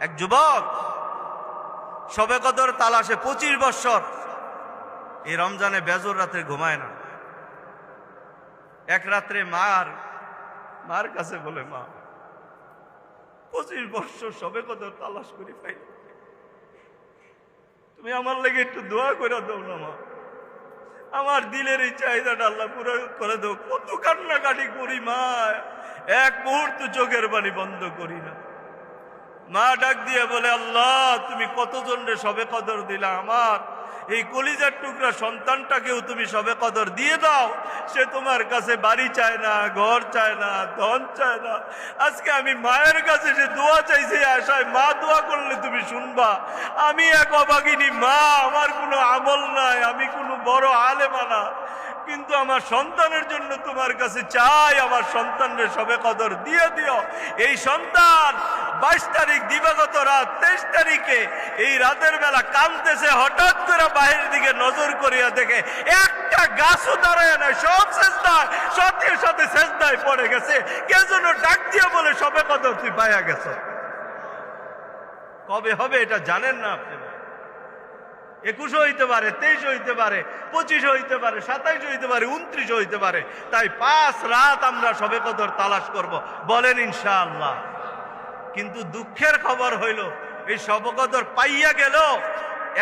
এক যুবক শবে কদর তালাশে 25 বছর এই রমজানে বেজর রাতে ঘুমায় না। এক রাত্রে মার কাছে বলে, মা 25 বছর শবে কদর তালাশ করি পাই, তুমি আমার লেগে একটু দোয়া করে দাও না মা, আমার দিলের এই চাহিদাটা আল্লাহ পুরো করে দাও। কত কান্নাকাটি করি মা, এক মুহূর্ত চোখের পানি বন্ধ করি না। মা ডাক দিয়ে বলে, আল্লাহ তুমি কতজনরে শবে কদর দিলা, আমার এই কলিজার টুকরা সন্তানটাকেও তুমি শবে কদর দিয়ে দাও। সে তোমার কাছে বাড়ি চায় না, ঘর চায় না, ধন চায় না। আজকে আমি মায়ের কাছে যে দোয়া চাইছি আশায়, মা দোয়া করলে তুমি শুনবা। আমি এক অভাগিনী মা, আমার কোনো আমল নাই, আমি কোনো বড় আলেমা না, কিন্তু আমার সন্তানের জন্য তোমার কাছে চাই, আমার সন্তানের শবে কদর দিয়ে দিও। এই সন্তান 22 তারিখ দিবাগত রাত 23 তারিখে এই রাতের বেলা কাঁদতেছে, হঠাৎ করে বাহির দিকে নজর করিয়া দেখে একটা গাছও দাঁড়ায় না, সব সেজদায়, সাথে সাথে সেজদায় পড়ে গেছে। কে যেন ডাক দিয়ে বলে, শবে কদর তুই পাইয়া গেছ। কবে হবে এটা জানেন না আপনি? 21 হইতে পারে, 23 হইতে পারে, 25 হইতে পারে, 27 হইতে পারে, 29 হইতে পারে। তাই 5 রাত আমরা শবে কদর তালাশ করব, বলেন ইনশাআল্লাহ। কিন্তু দুঃখের খবর হইল, এই শবে কদর পাইয়া গেল,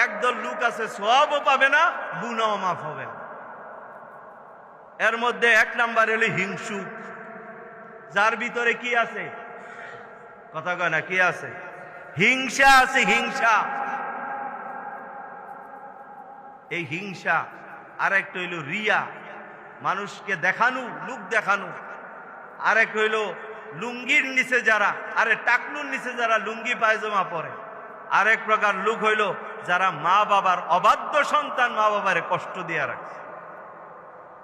একদল লোক আছে সওয়াবও পাবে না, গুনাহও মাফ হবে না। এর মধ্যে 1 নাম্বার হলো হিংসুক, যার ভিতরে কি আছে? কথা কয় না, কি আছে? হিংসা আছে, হিংসা। এই হিংসা। আর একটা হইল রিয়া, মানুষকে দেখানো, লোক দেখানো। আর এক হইল লুঙ্গির নিচে যারা, আরে টাকনুর নিচে যারা লুঙ্গি পায়জামা পরে। আরেক প্রকার লোক হইল যারা মা বাবার অবাধ্য সন্তান, মা বাবারে কষ্ট দিয়ে রাখে।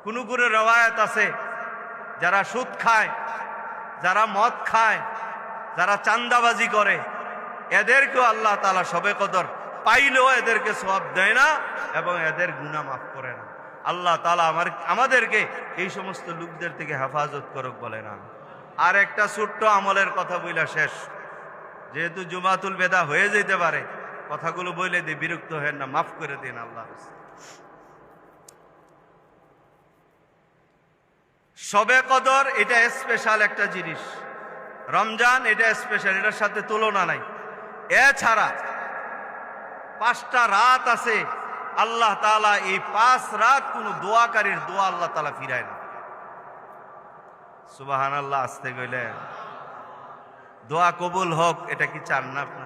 কোন কোন রওয়ায়াত আছে, যারা সুদ খায়, যারা মদ খায়, যারা চাঁদাবাজি করে, এদেরকেও আল্লাহ তাআলা শবে কদর পাইলেও এদেরকে সওয়াব দেয় না এবং এদের গুনাহ মাফ করে না। আল্লাহ তাআলা আমাদেরকে এই সমস্ত লোকদের থেকে হেফাজত করুক, বলে না। আর একটা ছোট্ট আমলের কথা বইলা শেষ, যেহেতু জুমাতুল বেদা হয়ে যেতে পারে, কথাগুলো বইলে দিয়ে বিরক্ত হেন না, মাফ করে দিন আল্লাহ। শবে কদর এটা স্পেশাল একটা জিনিস, রমজান এটা স্পেশাল, এটার সাথে তুলনা নাই। এছাড়া 5টা রাত আছে, আল্লাহ তাআলা এই 5 রাত কোন দোয়াকারীর দোয়া আল্লাহ তাআলা ফিরায় না। সুবহানাল্লাহ, আসতে গেলে দোয়া কবুল হোক, এটা কি চান না আপনার?